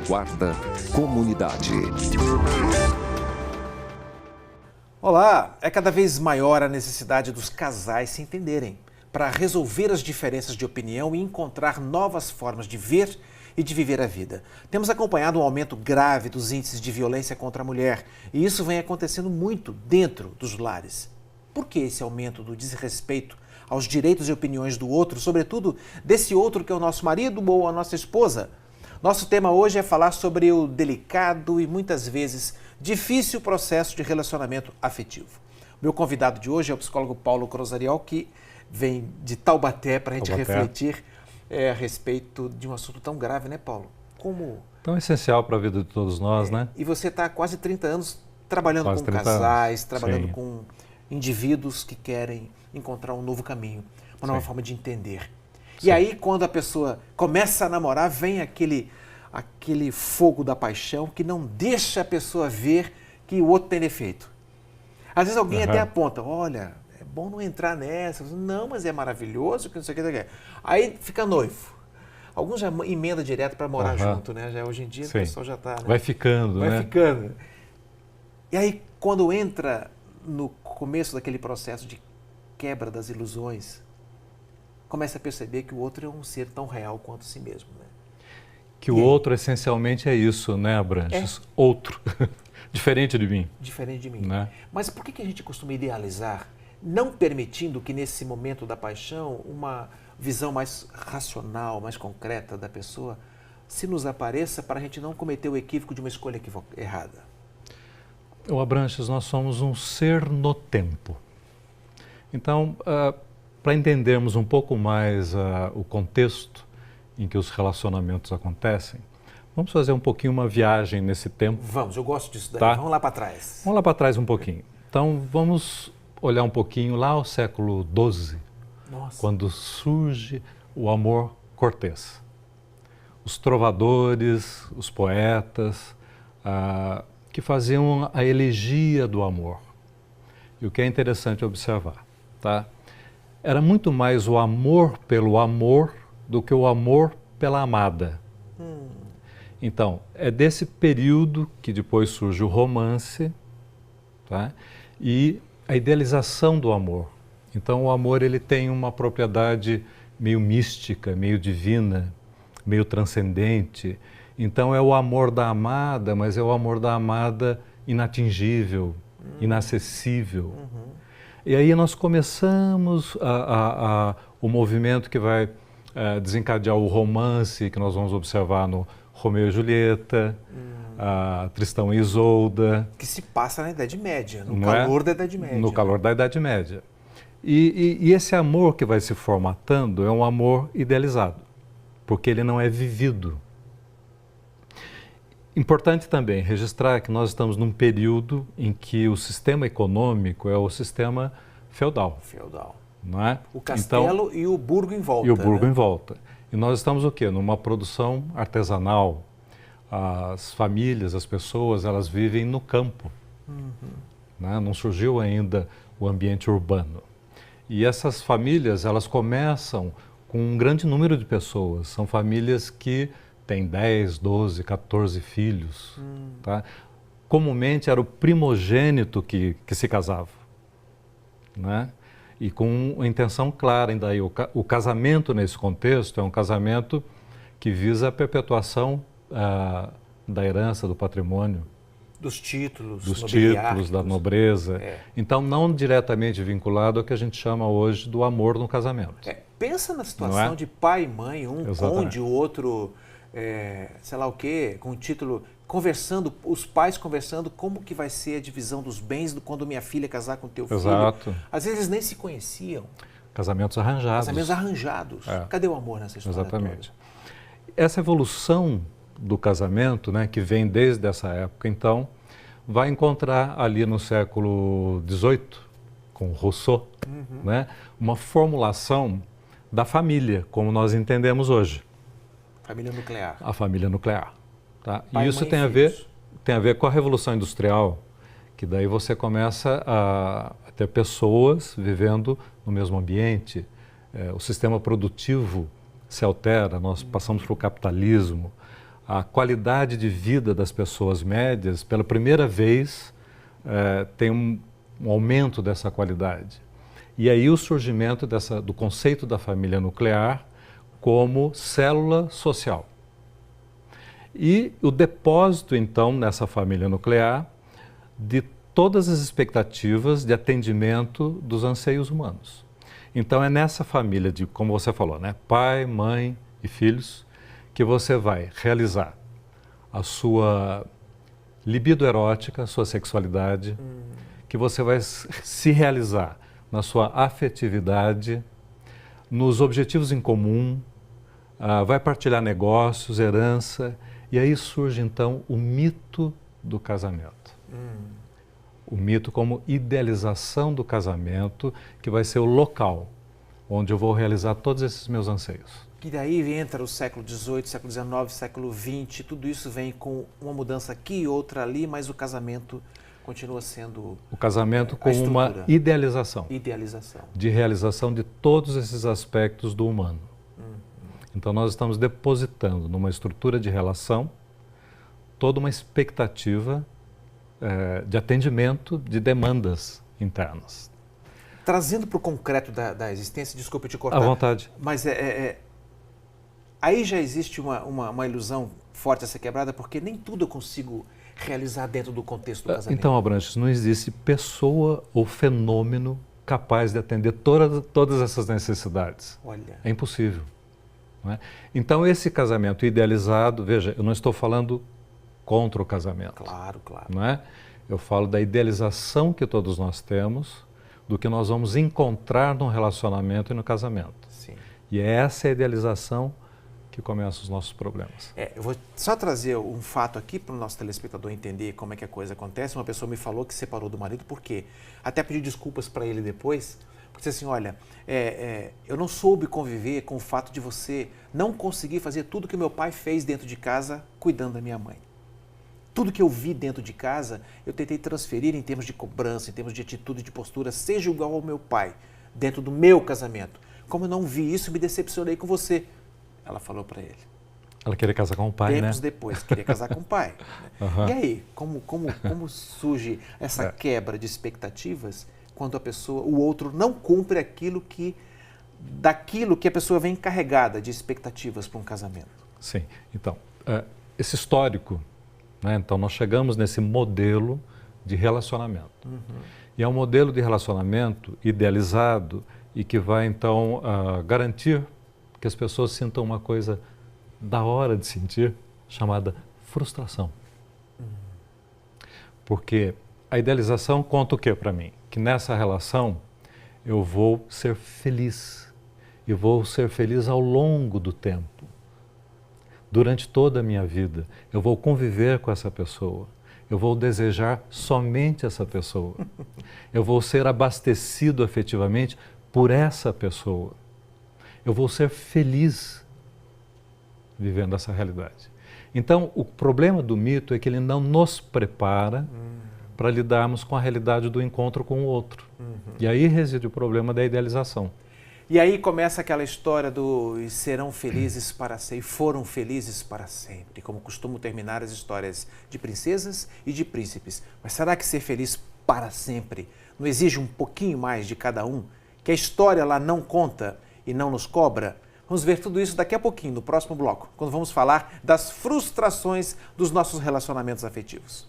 Guarda Comunidade. Olá! É cada vez maior a necessidade dos casais se entenderem para resolver as diferenças de opinião e encontrar novas formas de ver e de viver a vida. Temos acompanhado um aumento grave dos índices de violência contra a mulher e isso vem acontecendo muito dentro dos lares. Por que esse aumento do desrespeito aos direitos e opiniões do outro, sobretudo desse outro que é o nosso marido ou a nossa esposa? Nosso tema hoje é falar sobre o delicado e muitas vezes difícil processo de relacionamento afetivo. Meu convidado de hoje é o psicólogo Paulo Crosariol, que vem de Taubaté para a gente refletir a respeito de um assunto tão grave, né, Paulo? Como... Tão essencial para a vida de todos nós, né? E você está há quase 30 anos trabalhando quase com 30 casais, anos. trabalhando Sim. com indivíduos que querem encontrar um novo caminho, uma nova forma de entender. Sim. E aí, quando a pessoa começa a namorar, vem aquele fogo da paixão que não deixa a pessoa ver que o outro tem defeito. Às vezes alguém até aponta, olha, é bom não entrar nessa. Não, mas é maravilhoso, que não sei o que, não sei o que. Aí fica noivo. Alguns já emendam direto para morar junto, né? Já, hoje em dia o pessoal já está... Né? Vai ficando, né? Vai ficando. E aí, quando entra no começo daquele processo de quebra das ilusões, começa a perceber que o outro é um ser tão real quanto si mesmo, né? Que o outro essencialmente é isso, né, Abranches? Outro. Diferente de mim. Diferente de mim. Né? Mas por que a gente costuma idealizar, não permitindo que nesse momento da paixão, uma visão mais racional, mais concreta da pessoa, se nos apareça para a gente não cometer o equívoco de uma escolha errada? O Abranches, nós somos um ser no tempo. Então, para entendermos um pouco mais o contexto em que os relacionamentos acontecem, vamos fazer um pouquinho uma viagem nesse tempo. Vamos, eu gosto disso daí. Tá? Vamos lá para trás. Vamos lá para trás um pouquinho. Então, vamos olhar um pouquinho lá ao século XII, quando surge o amor cortês. Os trovadores, os poetas, que faziam a elegia do amor. E o que é interessante observar, tá? Era muito mais o amor pelo amor do que o amor pela amada. Então, é desse período que depois surge o romance, tá? E a idealização do amor. Então, o amor ele tem uma propriedade meio mística, meio divina, meio transcendente. Então, é o amor da amada, mas é o amor da amada inatingível, inacessível. E aí nós começamos o movimento que vai desencadear o romance, que nós vamos observar no Romeu e Julieta, Tristão e Isolda. Que se passa na Idade Média, no calor da Idade Média. No calor da Idade Média. E esse amor que vai se formatando é um amor idealizado, porque ele não é vivido. Importante também registrar que nós estamos num período em que o sistema econômico é o sistema feudal. Não é? O castelo e o burgo em volta. E o burgo em volta. E nós estamos o quê? Numa produção artesanal. As famílias, as pessoas, elas vivem no campo. Né? Não surgiu ainda o ambiente urbano. E essas famílias, elas começam com um grande número de pessoas. São famílias que têm 10, 12, 14 filhos. Tá? Comumente era o primogênito que se casava. Né? E com uma intenção clara, ainda aí, o casamento nesse contexto é um casamento que visa a perpetuação da herança, do patrimônio. Dos títulos Da nobreza. Então, não diretamente vinculado ao que a gente chama hoje do amor no casamento. Pensa na situação de pai e mãe, um conde, o outro, sei lá o quê, com o título, conversando, os pais conversando como que vai ser a divisão dos bens quando minha filha casar com teu filho. Às vezes eles nem se conheciam. Casamentos arranjados. Casamentos arranjados. Cadê o amor nessa história? Exatamente. Essa evolução do casamento, né, que vem desde essa época, então, vai encontrar ali no século XVIII, com Rousseau, né, uma formulação da família, como nós entendemos hoje. Família nuclear. A família nuclear. Tá? Pai, e isso mãe, tem a ver com a Revolução Industrial, que daí você começa a ter pessoas vivendo no mesmo ambiente, o sistema produtivo se altera, nós passamos para o capitalismo, a qualidade de vida das pessoas médias, pela primeira vez, tem um aumento dessa qualidade. E aí o surgimento do conceito da família nuclear como célula social. E o depósito, então, nessa família nuclear, de todas as expectativas de atendimento dos anseios humanos. Então é nessa família de, como você falou, né, pai, mãe e filhos, que você vai realizar a sua libido erótica, a sua sexualidade, que você vai se realizar na sua afetividade, nos objetivos em comum, vai partilhar negócios, herança, e aí surge então o mito do casamento. O mito como idealização do casamento, que vai ser o local onde eu vou realizar todos esses meus anseios. E daí entra o século XVIII, século XIX, século XX, tudo isso vem com uma mudança aqui e outra ali, mas o casamento continua sendo o casamento como uma idealização de realização de todos esses aspectos do humano. Então nós estamos depositando numa estrutura de relação toda uma expectativa de atendimento de demandas internas. Trazendo para o concreto da existência, desculpa te cortar. À vontade. Mas aí já existe uma ilusão forte a ser quebrada, porque nem tudo eu consigo realizar dentro do contexto do casamento. Então, Abranches, não existe pessoa ou fenômeno capaz de atender todas essas necessidades. Olha. É impossível. Não é? Então, esse casamento idealizado, veja, eu não estou falando contra o casamento. Claro, claro. Não é? Eu falo da idealização que todos nós temos, do que nós vamos encontrar no relacionamento e no casamento. Sim. E é essa idealização que começa os nossos problemas. Eu vou só trazer um fato aqui para o nosso telespectador entender como é que a coisa acontece. Uma pessoa me falou que separou do marido, por quê? Até pedi desculpas para ele depois, porque disse assim, olha, eu não soube conviver com o fato de você não conseguir fazer tudo que meu pai fez dentro de casa, cuidando da minha mãe. Tudo que eu vi dentro de casa, eu tentei transferir em termos de cobrança, em termos de atitude, de postura, seja igual ao meu pai, dentro do meu casamento. Como eu não vi isso, me decepcionei com você. Ela falou para ele. Ela queria casar com o pai, né? Tempos depois, queria casar com o pai. E aí, como surge essa quebra de expectativas quando o outro não cumpre daquilo que a pessoa vem carregada de expectativas para um casamento? Sim. Então, esse histórico, né? Então nós chegamos nesse modelo de relacionamento. E é um modelo de relacionamento idealizado e que vai então garantir que as pessoas sintam uma coisa da hora de sentir, chamada frustração. Porque a idealização conta o que para mim? Que nessa relação eu vou ser feliz. E vou ser feliz ao longo do tempo. Durante toda a minha vida, eu vou conviver com essa pessoa. Eu vou desejar somente essa pessoa. Eu vou ser abastecido afetivamente por essa pessoa. Eu vou ser feliz vivendo essa realidade. Então, o problema do mito é que ele não nos prepara para lidarmos com a realidade do encontro com o outro. E aí reside o problema da idealização. E aí começa aquela história do e serão felizes para sempre, e foram felizes para sempre, como costumam terminar as histórias de princesas e de príncipes. Mas será que ser feliz para sempre não exige um pouquinho mais de cada um? Que a história lá não conta e não nos cobra? Vamos ver tudo isso daqui a pouquinho, no próximo bloco, quando vamos falar das frustrações dos nossos relacionamentos afetivos.